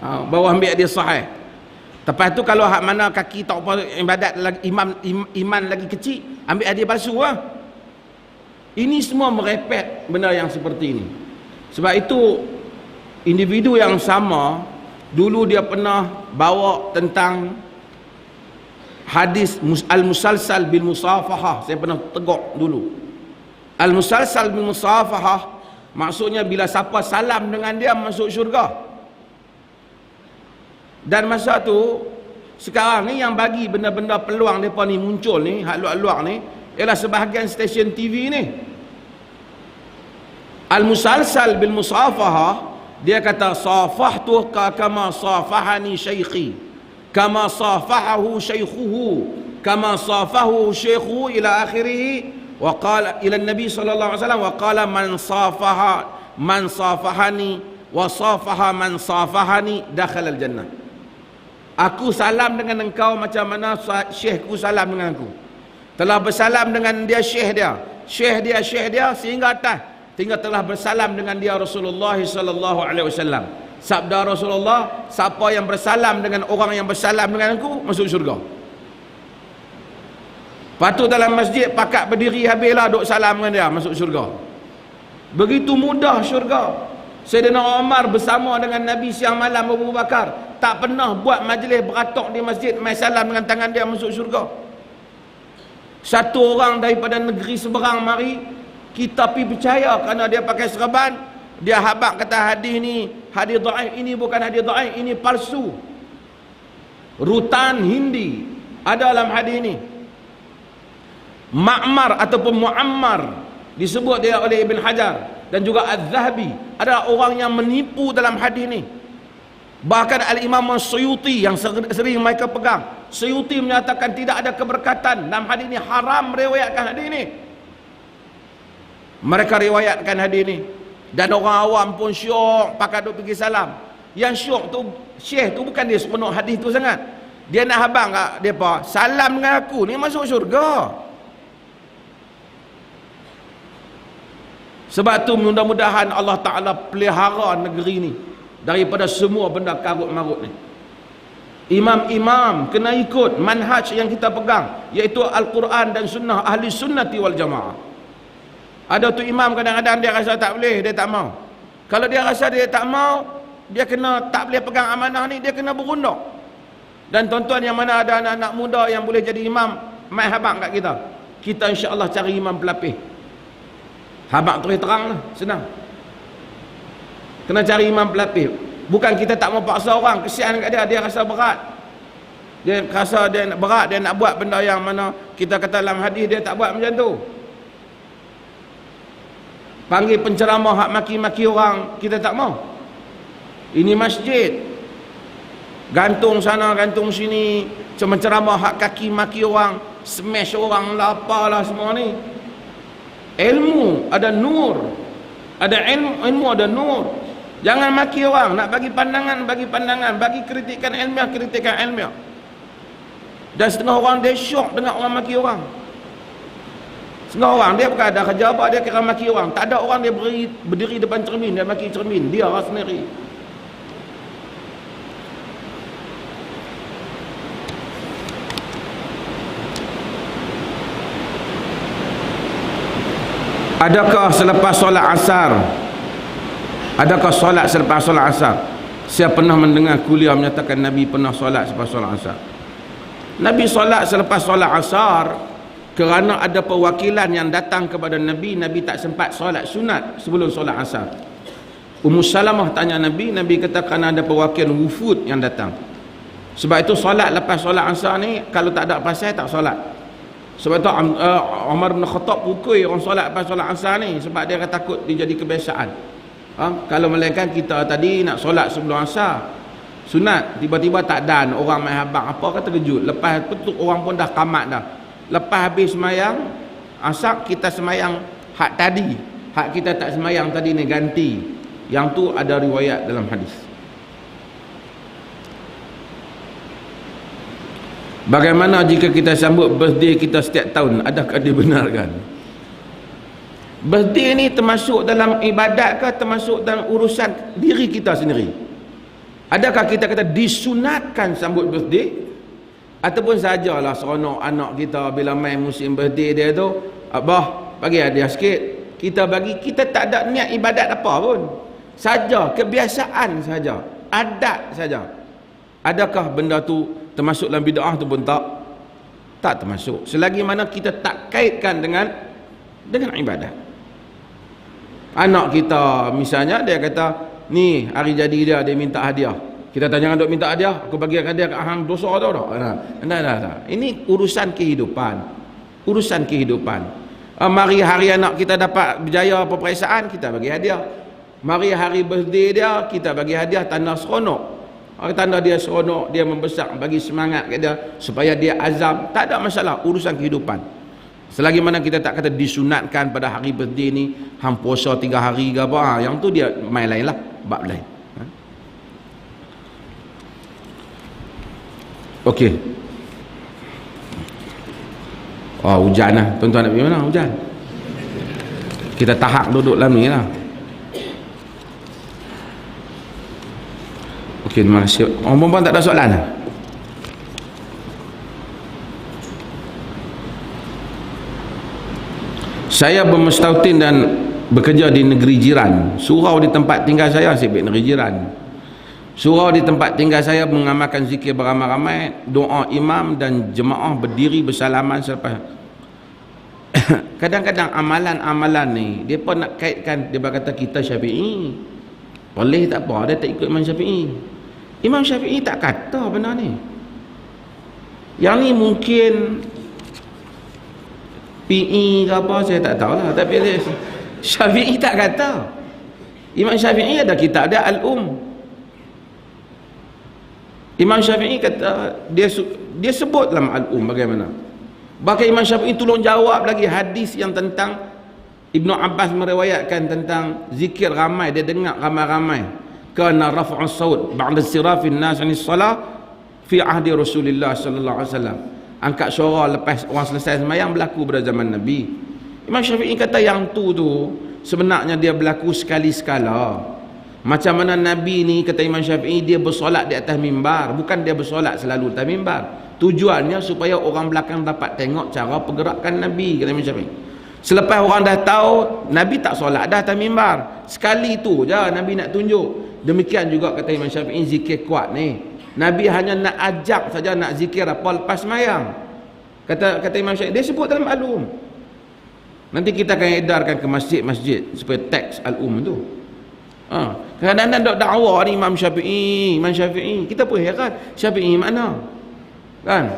Baru ambil hadis sahih. Lepas tu kalau hak mana kaki tak apa ibadat lagi, iman lagi kecil, ambil hadis palsu lah. Ini semua merepek benda yang seperti ini. Sebab itu individu yang sama dulu dia pernah bawa tentang hadis al-musalsal bil musafahah. Saya pernah tegak dulu. Al-musalsal bil musafahah maksudnya bila siapa salam dengan dia masuk syurga. Dan masa tu sekarang ni yang bagi benda-benda peluang mereka ni muncul ni, hak luar-luar ni, ialah sebahagian stesen TV ni. Al-musalsal bil musafahah, dia kata safahtu kama safahani syaikhi, kama safahahu syaikhuhu, kama safahu syaikhuhu ila akhirih, wa qala ila nabi sallallahu alaihi wasallam wa qala man safahani wa safaha man safahani dakhala al-jannah. Aku salam dengan engkau macam mana syekhku salam dengan aku. Telah bersalam dengan dia syekh dia. syekh dia sehingga atas, tinggal telah bersalam dengan dia Rasulullah sallallahu alaihi wasallam. Sabda Rasulullah, siapa yang bersalam dengan orang yang bersalam dengan aku, masuk syurga. Patut dalam masjid pakat berdiri habislah duk salam dengan dia, masuk syurga. Begitu mudah syurga. Sayyidina Umar bersama dengan Nabi siang malam Abu Bakar, tak pernah buat majlis beratok di masjid, mai salam dengan tangan dia, masuk syurga. Satu orang daripada negeri seberang mari, kita pergi percaya kerana dia pakai serban, dia habaq kata hadis ni hadis dhaif. Ini bukan hadis dhaif, ini palsu. Rutan Hindi ada dalam hadis ni. Ma'mar ataupun Muammar disebut dia oleh Ibn Hajar dan juga Az-Zahabi adalah orang yang menipu dalam hadis ni. Bahkan Al-Imam Suyuti yang sering mereka pegang, Suyuti menyatakan tidak ada keberkatan dalam hadis ni, haram meriwayatkan hadis ni. Mereka riwayatkan hadis ni dan orang awam pun syok pakai duk pergi salam. Yang syok tu syekh tu bukan dia sepenuh hadis tu sangat, dia nak habang kat depa, salam dengan aku ni masuk syurga. Sebab tu mudah-mudahan Allah Ta'ala pelihara negeri ni daripada semua benda karut-marut ni. Imam-imam kena ikut manhaj yang kita pegang, iaitu Al-Quran dan Sunnah Ahli Sunnati wal Jamaah. Ada tu imam kadang-kadang dia rasa tak boleh, dia tak mau. Kalau dia rasa dia tak mau, dia kena tak boleh pegang amanah ni, dia kena berundok. Dan tuan-tuan yang mana ada anak-anak muda yang boleh jadi imam, mai habaq kat kita. Kita insya-Allah cari imam pelapis. Habaq terus terang lah, senang. Kena cari imam pelapis. Bukan kita tak mau paksa orang, kesian kat dia, dia rasa berat. Dia rasa dia berat, dia nak buat benda yang mana kita kata dalam hadis dia tak buat macam tu. Panggil penceramah hak maki-maki orang, kita tak mau. Ini masjid, gantung sana gantung sini, cuma ceramah hak kaki maki orang, smash orang lah, apalah semua ni. Ilmu ada nur, ada ilmu ada nur. Jangan maki orang, nak bagi pandangan, bagi kritikan ilmiah. Dan setengah orang dia syok dengan orang maki orang. Setengah orang dia bukan ada kerja apa, dia kira maki orang. Tak ada orang dia berdiri depan cermin, dia maki cermin, dia orang sendiri. Adakah selepas solat asar? Adakah solat selepas solat asar? Saya pernah mendengar kuliah menyatakan Nabi pernah solat selepas solat asar. Nabi solat selepas solat asar kerana ada perwakilan yang datang kepada Nabi. Nabi tak sempat solat sunat sebelum solat asar. Ummu Salamah tanya Nabi, Nabi kata kerana ada perwakilan wufud yang datang. Sebab itu solat lepas solat asar ni, kalau tak ada pasal tak solat. Sebab tu Umar bin Khattab pukul orang solat lepas solat asar ni, sebab dia takut dia jadi kebiasaan. Kalau melainkan kita tadi nak solat sebelum asar sunat, tiba-tiba tak dan orang main habang apa, kata kejut. Lepas tu orang pun dah qamat dah. Lepas habis semayang asar, kita semayang hak tadi, hak kita tak semayang tadi ni ganti. Yang tu ada riwayat dalam hadis. Bagaimana jika kita sambut birthday kita setiap tahun? Adakah dibenarkan? Birthday ni termasuk dalam ibadat ke, termasuk dalam urusan diri kita sendiri? Adakah kita kata disunatkan sambut birthday? Ataupun sajalah seronok anak kita bila main musim birthday dia tu, abah bagi hadiah sikit, kita bagi, kita tak ada niat ibadat apa pun. Saja kebiasaan saja, adat saja. Adakah benda tu termasuk dalam bid'ah tu pun tak termasuk, selagi mana kita tak kaitkan dengan ibadat. Anak kita misalnya dia kata ni hari jadi dia minta hadiah, kita tanya jangan duk minta hadiah, aku bagi hadiah kat hang, dosa tau tak? Nah. Ini urusan kehidupan. Mari hari anak kita dapat berjaya peperiksaan, kita bagi hadiah. Mari hari birthday dia, kita bagi hadiah, tanda seronok. Tanda dia seronok, dia membesar, bagi semangat kat dia supaya dia azam. Tak ada masalah, urusan kehidupan. Selagi mana kita tak kata disunatkan pada hari birthday ni hang puasa 3 hari ke apa, yang tu dia main lain lah, bab lain. Okey. Hujan lah. Tuan-tuan nak pergi mana? Hujan. Kita tahap duduk dalam ni lah. Okey, terima kasih. Orang perempuan tak ada soalan lah? Saya bermustautin dan bekerja di negeri jiran. Surau di tempat tinggal saya, sebab negeri jiran. Surau di tempat tinggal saya mengamalkan zikir beramai-ramai, doa imam dan jemaah berdiri bersalaman selepas. Kadang-kadang amalan-amalan ni dia pun nak kaitkan, dia berkata kita Syafi'i. Boleh tak apa, dia tak ikut Imam Syafi'i. Imam Syafi'i tak kata benda ni. Yang ni mungkin PE ke apa, saya tak tahulah, tapi Syafi'i tak kata. Imam Syafi'i ada kitab dia Al-Um. Imam Syafi'i kata, dia sebut dalam Al-Um bagaimana. Bahkan Imam Syafi'i tolong jawab lagi hadis yang tentang Ibnu Abbas meriwayatkan tentang zikir ramai, dia dengar ramai-ramai. Kana raf'u saut ba'da sirafin nas 'anis salah fi ahdi Rasulillah sallallahu alaihi wasallam. Angkat suara lepas orang selesai sembahyang berlaku pada zaman Nabi. Imam Syafi'i kata yang tu sebenarnya dia berlaku sekali-sekala. Macam mana Nabi ni, kata Imam Syafi'i, dia bersolat di atas mimbar, bukan dia bersolat selalu atas mimbar. Tujuannya supaya orang belakang dapat tengok cara pergerakan Nabi, kata Imam Syafi'i. Selepas orang dah tahu Nabi tak solat dah atas mimbar, sekali tu je Nabi nak tunjuk. Demikian juga kata Imam Syafi'i, zikir kuat ni Nabi hanya nak ajak saja, nak zikir apa lepas sembahyang. Kata Imam Syafi'i, dia sebut dalam Al-Um. Nanti kita akan edarkan ke masjid-masjid supaya teks Al-Um tu. Kadang-kadang dok dakwa ni Imam Syafi'i. Kita pun heran, Syafi'i mana? Kan?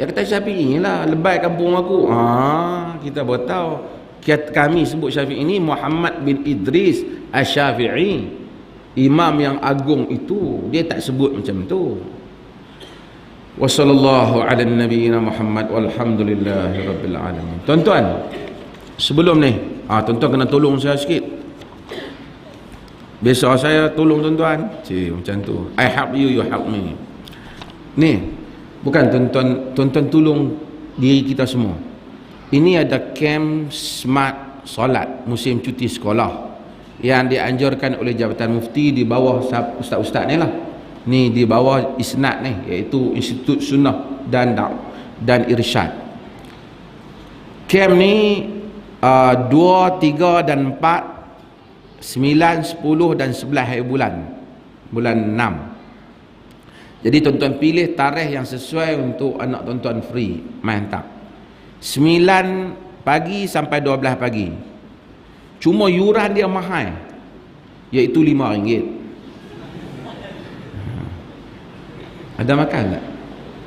Dia kata Syafi'i lah, lebay kampung aku. Kita baru tahu. Kami sebut Syafi'i ni Muhammad bin Idris Asy-Syafi'i. Imam yang agung itu, dia tak sebut macam tu. Wassallallahu ala nabiyyina Muhammad walhamdulillahi rabbil alamin. Tuan-tuan, sebelum ni, tuan-tuan kena tolong saya sikit. Biasa saya tolong tuan-tuan, macam tu. I help you, you help me. Ni, bukan tuan-tuan tolong diri kita semua. Ini ada camp smart solat musim cuti sekolah yang dianjurkan oleh Jabatan Mufti di bawah ustaz-ustaz ni lah. Ni di bawah ISNAD ni, iaitu Institut Sunnah dan Irsyad. Camp ni 2, 3 dan 4, 9, 10 dan 11 hari bulan 6. Jadi tuan-tuan pilih tarikh yang sesuai untuk anak tuan-tuan free, main hantar 9 pagi sampai 12 pagi. Cuma yuran dia mahal, iaitu RM5. Ada makan tak?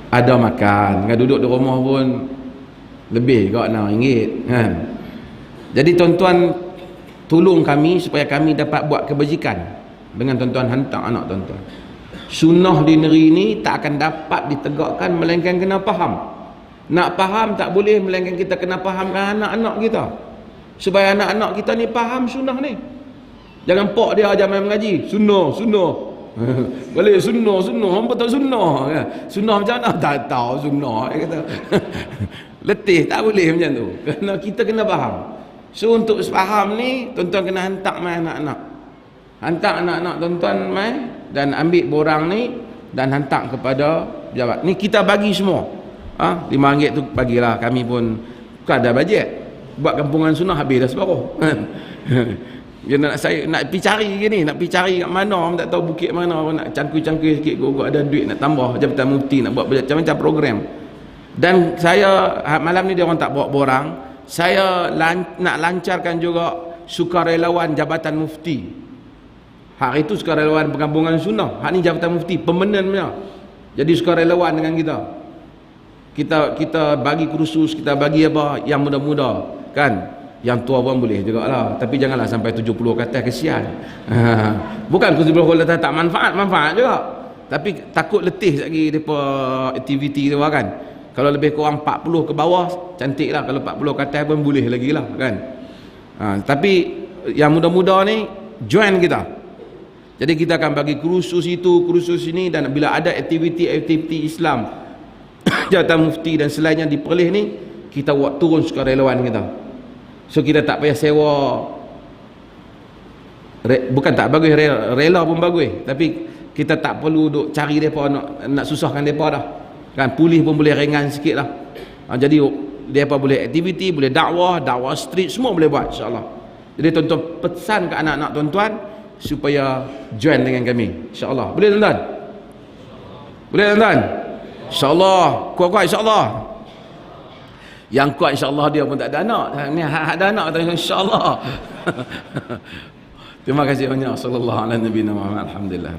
Ada makan. Kan duduk di rumah pun lebih kot RM6 kan? Jadi tuan-tuan tolong kami supaya kami dapat buat kebajikan dengan tuan-tuan hantar anak tuan-tuan. Sunnah di negeri ini tak akan dapat ditegakkan melainkan kena faham. Nak faham tak boleh melainkan kita kena fahamkan anak-anak kita, supaya anak-anak kita ni faham sunnah ni. Jangan pok dia ajar main mengaji sunnah balik sunnah hampa tak sunnah kan? Sunnah macam mana tak tahu sunnah, dia kata. Letih, tak boleh macam tu. Kerana kita kena faham. So untuk faham ni, tuan-tuan kena hantar main anak-anak. Hantar anak-anak tuan-tuan main dan ambil borang ni dan hantar kepada pejabat. Ni kita bagi semua. RM5 tu bagilah, kami pun bukan ada bajet. Buat kampungan sunnah habis dah separuh. Dia nak pergi cari gini, nak pergi cari kat mana, orang tak tahu bukit mana, orang nak cangkui-cangkui sikit, gua ada duit nak tambah Jabatan Mufti nak buat macam-macam program. Dan saya malam ni dia orang tak bawa borang, saya nak lancarkan juga sukarelawan Jabatan Mufti. Hari itu sukarelawan perkampungan sunnah, hari ni Jabatan Mufti permanentnya. Jadi sukarelawan dengan kita. Kita bagi kursus, kita bagi apa yang muda-muda kan. Yang tua pun boleh juga lah, tapi janganlah sampai 70 kata, kesian. Bukan 70 kata tak manfaat juga, tapi takut letih lagi depa aktiviti tu kan. Kalau lebih kurang 40 ke bawah cantik lah, kalau 40 kata pun boleh lagi lah kan. Tapi yang muda-muda ni join kita. Jadi kita akan bagi kursus itu, kursus ini, dan bila ada aktiviti Islam Jabatan Mufti dan selainnya di Perlis ni, kita buat turun sukarelawan kita. So kita tak payah sewa, bukan tak bagus, rela pun bagus, tapi kita tak perlu duk cari mereka, nak susahkan mereka dah kan. Pulih pun boleh ringan sikit lah. Jadi mereka boleh aktiviti, boleh dakwah street, semua boleh buat insyaAllah. Jadi tuan-tuan pesan ke anak-anak tuan-tuan supaya join dengan kami insyaAllah. Boleh tuan-tuan? Boleh tuan-tuan? InsyaAllah. Kuat-kuat insyaAllah. Yang kuat insyaAllah dia pun tak ada anak. Ni ada anak insyaAllah. Terima kasih banyak. Sallallahu alaihi wasallam. Alhamdulillah.